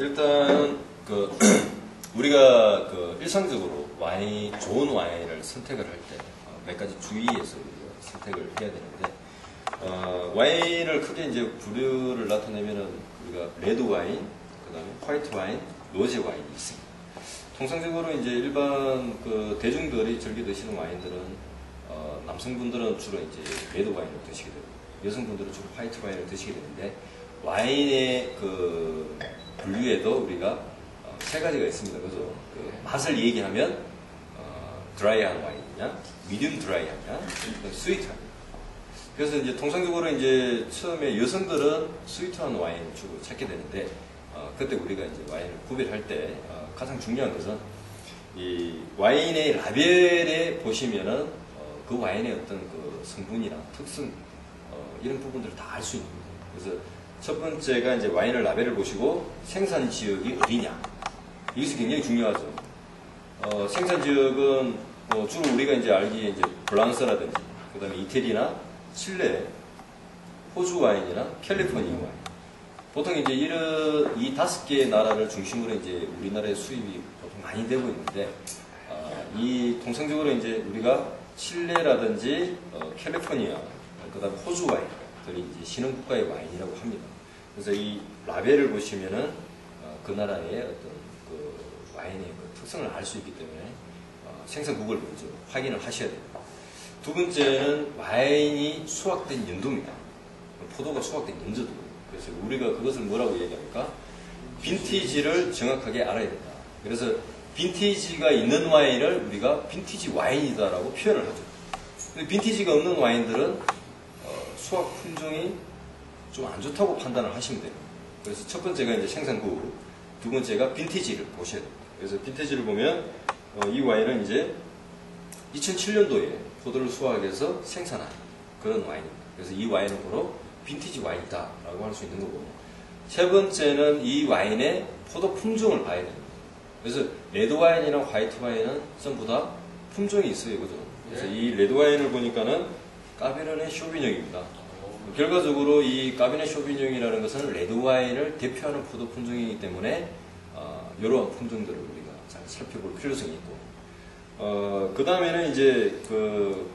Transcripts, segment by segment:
일단 우리가 일상적으로 좋은 와인을 선택을 할 때 몇 가지 주의해서 우리가 선택을 해야 되는데, 와인을 크게 이제 부류를 나타내면은 우리가 레드 와인, 그다음에 화이트 와인, 로제 와인이 있습니다. 통상적으로 이제 일반 대중들이 즐겨 드시는 와인들은 남성분들은 주로 이제 레드 와인을 드시게 되고, 여성분들은 주로 화이트 와인을 드시게 되는데, 와인의 분류에도 우리가 세 가지가 있습니다. 그죠? 맛을 얘기하면 드라이한 와인이냐, 미디움 드라이하냐, 스위트하냐. 그래서 이제 통상적으로 이제 처음에 여성들은 스위트한 와인을 주로 찾게 되는데, 그때 우리가 이제 와인을 구별할 때 가장 중요한 것은 이 와인의 라벨에 보시면은 그 와인의 어떤 성분이나 특성 이런 부분들을 다 알 수 있는 거예요. 그래서 첫 번째가 이제 와인을 라벨을 보시고 생산 지역이 어디냐. 이것이 굉장히 중요하죠. 생산 지역은 주로 우리가 이제 알기에 이제 프랑스라든지, 그 다음에 이태리나 칠레, 호주 와인이나 캘리포니아 와인. 보통 이제 이 5개의 나라를 중심으로 이제 우리나라의 수입이 보통 많이 되고 있는데, 이 통상적으로 이제 우리가 칠레라든지, 캘리포니아, 그 다음에 호주 와인들이 이제 신흥국가의 와인이라고 합니다. 그래서 이 라벨을 보시면은, 그 나라의 어떤 와인의 특성을 알 수 있기 때문에, 생산국을 먼저 확인을 하셔야 됩니다. 두 번째는 와인이 수확된 연도입니다. 포도가 수확된 연도도. 그래서 우리가 그것을 뭐라고 얘기합니까? 빈티지를 정확하게 알아야 된다. 그래서 빈티지가 있는 와인을 우리가 빈티지 와인이다라고 표현을 하죠. 근데 빈티지가 없는 와인들은 수확 품종이 좀 안 좋다고 판단을 하시면 돼요. 그래서 첫 번째가 이제 생산국, 두 번째가 빈티지를 보셔야 됩니다. 그래서 빈티지를 보면 이 와인은 이제 2007년도에 포도를 수확해서 생산한 그런 와인입니다. 그래서 이 와인은 바로 빈티지 와인이다 라고 할 수 있는 거고, 세 번째는 이 와인의 포도 품종을 봐야 됩니다. 그래서 레드 와인이나 화이트 와인은 전부 다 품종이 있어요. 그죠? 그래서 이 레드 와인을 보니까는 까베르네 쇼비뇽입니다. 결과적으로 이 까베르네 쇼비뇽이라는 것은 레드 와인을 대표하는 포도 품종이기 때문에 이러한 품종들을 우리가 잘 살펴볼 필요성이 있고, 그 다음에는 이제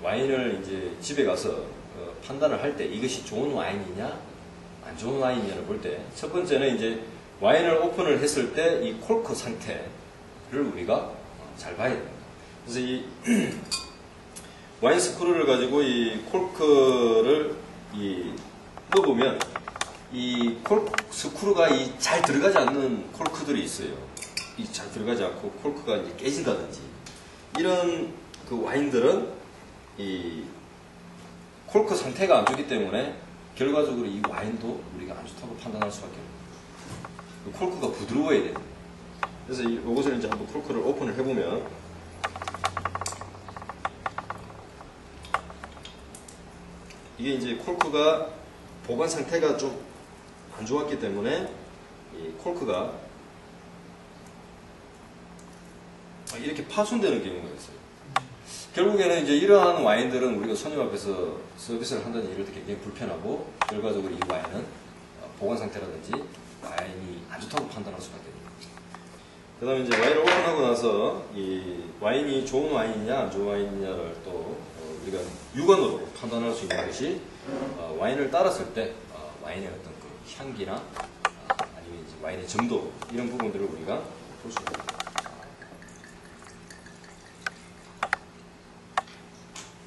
와인을 이제 집에 가서 판단을 할 때 이것이 좋은 와인이냐, 안 좋은 와인이냐를 볼 때, 첫 번째는 이제 와인을 오픈을 했을 때 이 콜크 상태를 우리가 잘 봐야 됩니다. 그래서 이 와인 스크루를 가지고 이 콜크를 떠보면 이 콜크 스크루가 잘 들어가지 않는 콜크들이 있어요. 잘 들어가지 않고 콜크가 이제 깨진다든지, 이런 와인들은 이 콜크 상태가 안 좋기 때문에 결과적으로 이 와인도 우리가 안 좋다고 판단할 수밖에 없어요. 콜크가 부드러워야 됩니다. 그래서 이것을 이제 한번 콜크를 오픈을 해보면, 이게 이제 콜크가 보관 상태가 좀 안 좋았기 때문에 이 콜크가 이렇게 파손되는 경우가 있어요. 결국에는 이제 이러한 와인들은 우리가 손님 앞에서 서비스를 한다는 이럴 때 굉장히 불편하고, 결과적으로 이 와인은 보관 상태라든지 와인이 안 좋다고 판단할 수밖에 없습니다. 그 다음에 이제 와인을 오픈하고 나서 이 와인이 좋은 와인이냐 안 좋은 와인이냐를 또 우리가 육안으로 판단할 수 있는 것이, 와인을 따랐을 때 와인의 어떤 향기나 아니면 이제 와인의 점도, 이런 부분들을 우리가 볼 수 있습니다.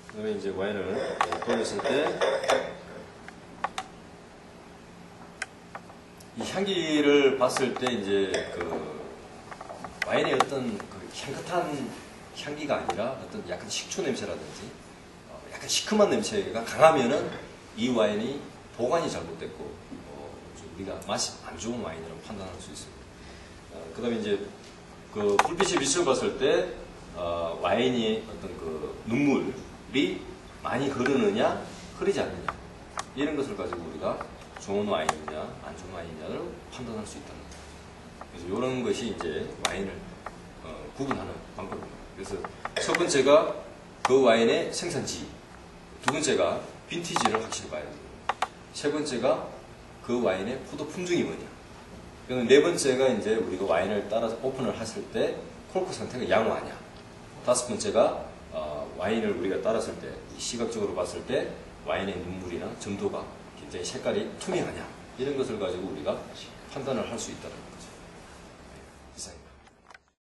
그 다음에 이제 와인을 돌렸을 때 이 향기를 봤을 때 이제 와인의 어떤 향긋한 향기가 아니라 어떤 약간 식초 냄새라든지 약간 시큼한 냄새가 강하면은 이 와인이 보관이 잘못됐고 우리가 맛이 안 좋은 와인이라고 판단할 수 있습니다. 그 다음에 이제 불빛에 비춰봤을 때 와인이 어떤 눈물이 많이 흐르느냐 흐르지 않느냐, 이런 것을 가지고 우리가 좋은 와인이냐 안 좋은 와인이냐를 판단할 수 있다는 거예요. 그래서 이런 것이 이제 와인을 구분하는 방법입니다. 그래서 첫 번째가 그 와인의 생산지, 두 번째가 빈티지를 확실히 봐야 됩니다. 세 번째가 그 와인의 포도 품종이 뭐냐, 그리고 네 번째가 이제 우리가 와인을 따라서 오픈을 했을 때 콜크 상태가 양호하냐. 다섯 번째가 와인을 우리가 따랐을 때 시각적으로 봤을 때 와인의 눈물이나 점도가 굉장히 색깔이 투명하냐. 이런 것을 가지고 우리가 판단을 할 수 있다는 거죠.